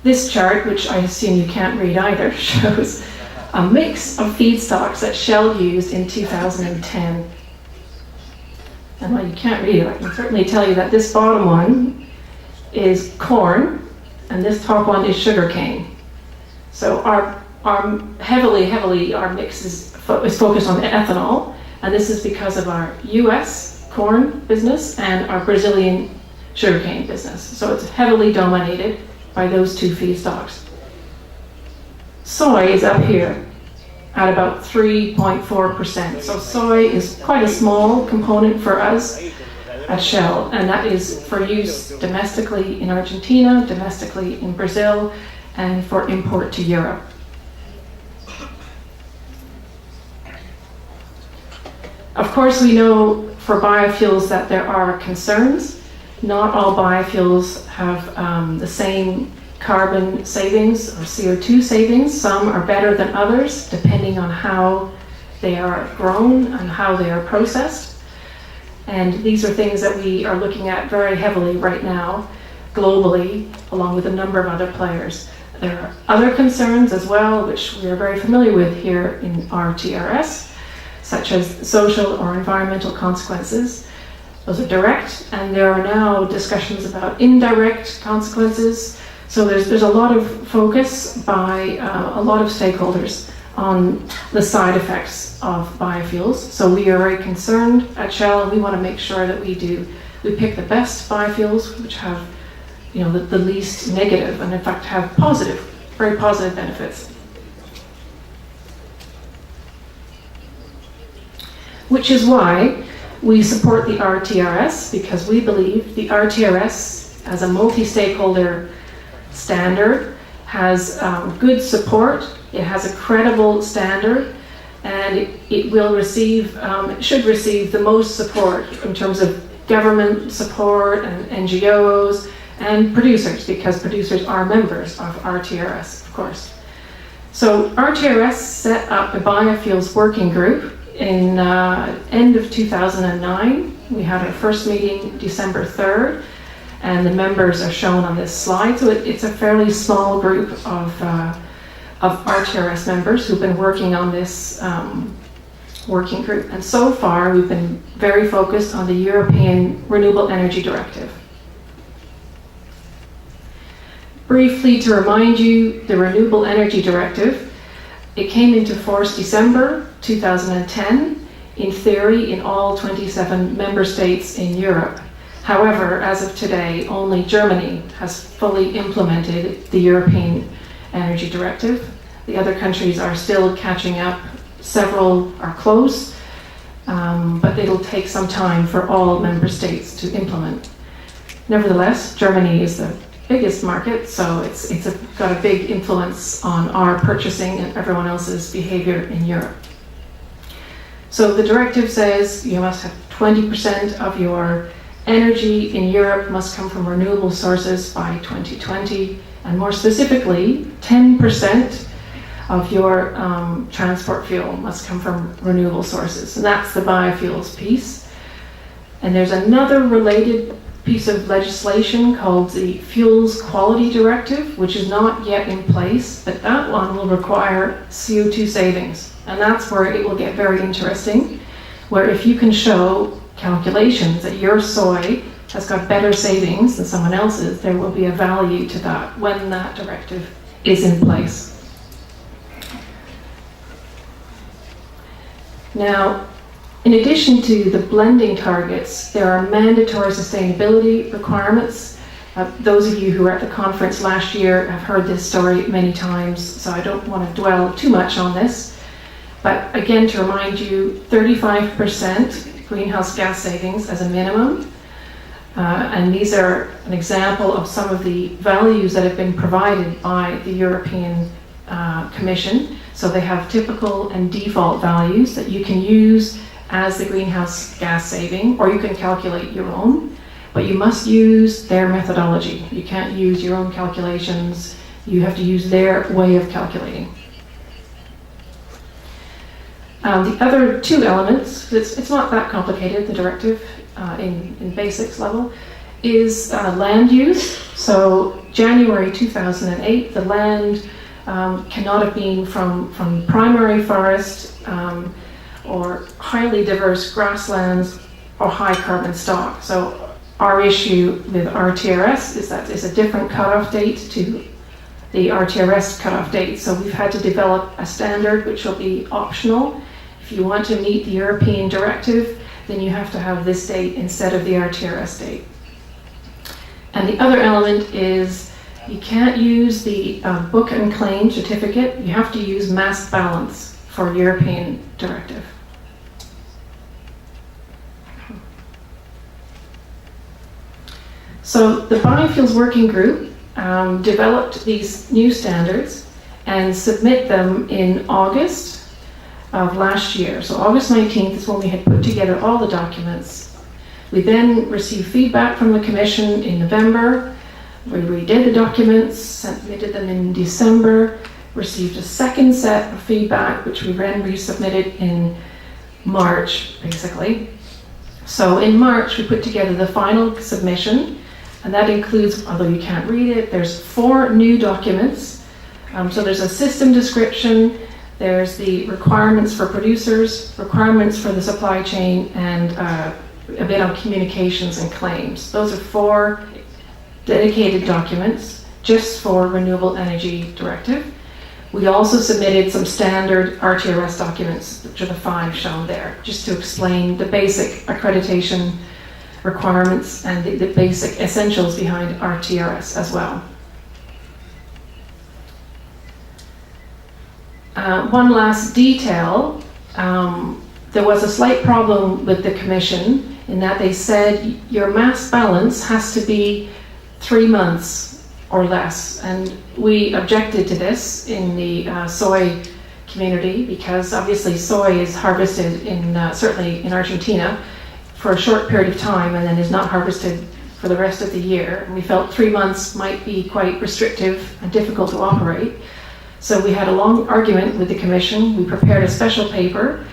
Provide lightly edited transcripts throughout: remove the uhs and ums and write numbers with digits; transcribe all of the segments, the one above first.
This chart, which I assume you can't read either, shows a mix of feedstocks that Shell used in 2010. And while you can't read it, I can certainly tell you that this bottom one is corn, and this top one is sugarcane. So our mix is focused on ethanol, and this is because of our US corn business and our Brazilian sugarcane business. So it's heavily dominated by those two feedstocks. Soy is up here at about 3.4%. So soy is quite a small component for us at Shell, and that is for use domestically in Argentina, domestically in Brazil, and for import to Europe. Of course, we know for biofuels that there are concerns. Not all biofuels have the same carbon savings or CO2 savings. Some are better than others, depending on how they are grown and how they are processed. And these are things that we are looking at very heavily right now, globally, along with a number of other players. There are other concerns as well, which we are very familiar with here in RTRS, such as social or environmental consequences. Those are direct, and there are now discussions about indirect consequences. So there's a lot of focus by a lot of stakeholders on the side effects of biofuels. So we are very concerned at Shell, and we want to make sure that we pick the best biofuels, which have the least negative, and in fact have very positive benefits. Which is why we support the RTRS, because we believe the RTRS, as a multi-stakeholder standard, has good support. It has a credible standard, and it should receive the most support in terms of government support and NGOs and producers, because producers are members of RTRS, of course. So RTRS set up a biofuels working group in end of 2009. We had our first meeting December 3rd, and the members are shown on this slide. So it's a fairly small group of RTRS members who've been working on this working group. And so far, we've been very focused on the European Renewable Energy Directive. Briefly, to remind you, the Renewable Energy Directive, it came into force December 2010, in theory, in all 27 member states in Europe. However, as of today, only Germany has fully implemented the European Energy Directive. The other countries are still catching up. Several are close, but it'll take some time for all member states to implement. Nevertheless, Germany is the biggest market, so it's got a big influence on our purchasing and everyone else's behavior in Europe. So the directive says you must have 20% of your energy in Europe must come from renewable sources by 2020, and more specifically, 10% of your transport fuel must come from renewable sources, and that's the biofuels piece. And there's another related piece of legislation called the Fuels Quality Directive, which is not yet in place, but that one will require CO2 savings. And that's where it will get very interesting, where if you can show calculations that your soy has got better savings than someone else's, there will be a value to that when that directive is in place. Now, in addition to the blending targets, there are mandatory sustainability requirements. Those of you who were at the conference last year have heard this story many times, so I don't want to dwell too much on this. But again, to remind you, 35% greenhouse gas savings as a minimum. And these are an example of some of the values that have been provided by the European Commission. So they have typical and default values that you can use as the greenhouse gas saving, or you can calculate your own, but you must use their methodology. You can't use your own calculations. You have to use their way of calculating. The other two elements, it's not that complicated, the directive in basics level. is land use. So January 2008, the land cannot have been from primary forest or highly diverse grasslands or high carbon stock. So our issue with RTRS is that it's a different cutoff date to the RTRS cutoff date. So we've had to develop a standard which will be optional. If you want to meet the European directive, then you have to have this date instead of the RTRS date. And the other element is you can't use the book and claim certificate. You have to use mass balance for European directive. So the Biofuels Working Group developed these new standards and submit them in August of last year. So August 19th is when we had put together all the documents. We then received feedback from the Commission in November. We redid the documents, submitted them in December, received a second set of feedback, which we then resubmitted in March, basically. So in March, we put together the final submission, and that includes, although you can't read it, there's 4 new documents. So there's a system description, there's the requirements for producers, requirements for the supply chain, and a bit on communications and claims. Those are 4 dedicated documents just for Renewable Energy Directive. We also submitted some standard RTRS documents, which are the 5 shown there, just to explain the basic accreditation requirements and the basic essentials behind RTRS as well. One last detail, there was a slight problem with the Commission in that they said your mass balance has to be 3 months or less, and we objected to this in the soy community because obviously soy is harvested in certainly in Argentina for a short period of time and then is not harvested for the rest of the year. And we felt 3 months might be quite restrictive and difficult to operate. So we had a long argument with the Commission. We prepared a special paper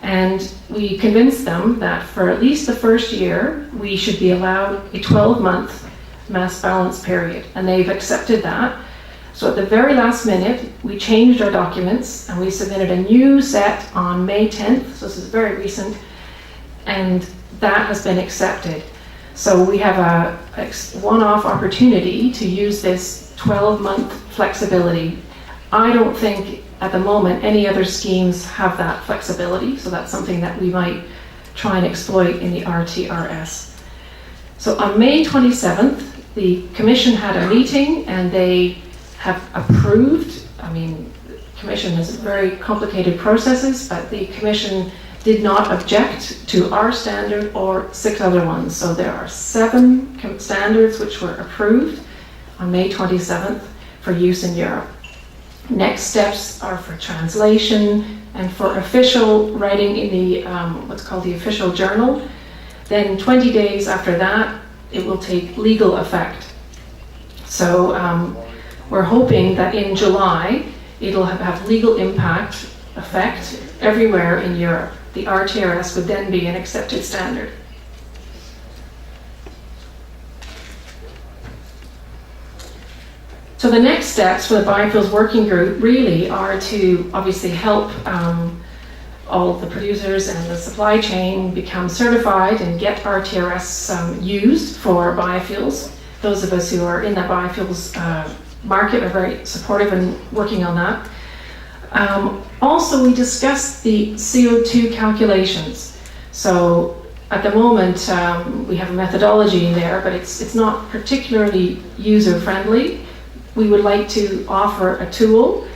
and we convinced them that for at least the first year, we should be allowed a 12-month mass balance period. And they've accepted that. So at the very last minute, we changed our documents and we submitted a new set on May 10th. So this is very recent. And that has been accepted. So we have a one-off opportunity to use this 12-month flexibility. I don't think at the moment any other schemes have that flexibility, so that's something that we might try and exploit in the RTRS. So on May 27th, the Commission had a meeting and they have approved, I mean, the Commission has very complicated processes, but the Commission did not object to our standard or 6 other ones. So there are 7 standards which were approved on May 27th for use in Europe. Next steps are for translation and for official writing in the what's called the official journal. Then 20 days after that, it will take legal effect. So we're hoping that in July, it'll have legal effect everywhere in Europe. The RTRS would then be an accepted standard. So the next steps for the Biofuels Working Group really are to obviously help all of the producers and the supply chain become certified and get RTRS used for biofuels. Those of us who are in that biofuels market are very supportive and working on that. Also, we discussed the CO2 calculations. So at the moment, we have a methodology in there, but it's not particularly user-friendly. We would like to offer a tool,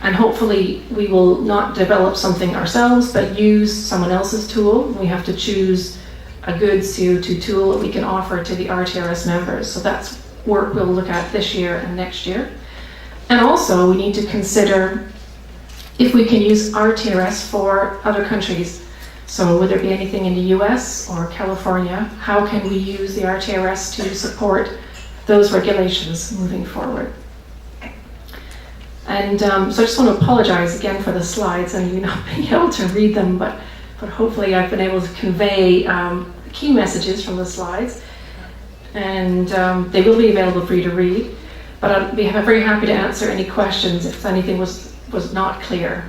and hopefully we will not develop something ourselves, but use someone else's tool. We have to choose a good CO2 tool that we can offer to the RTRS members. So that's work we'll look at this year and next year. And also, we need to consider if we can use RTRS for other countries. So would there be anything in the US or California? How can we use the RTRS to support those regulations moving forward? And so I just want to apologize again for the slides and you not being able to read them, but hopefully I've been able to convey key messages from the slides. and they will be available for you to read. But I'd be very happy to answer any questions if anything was not clear.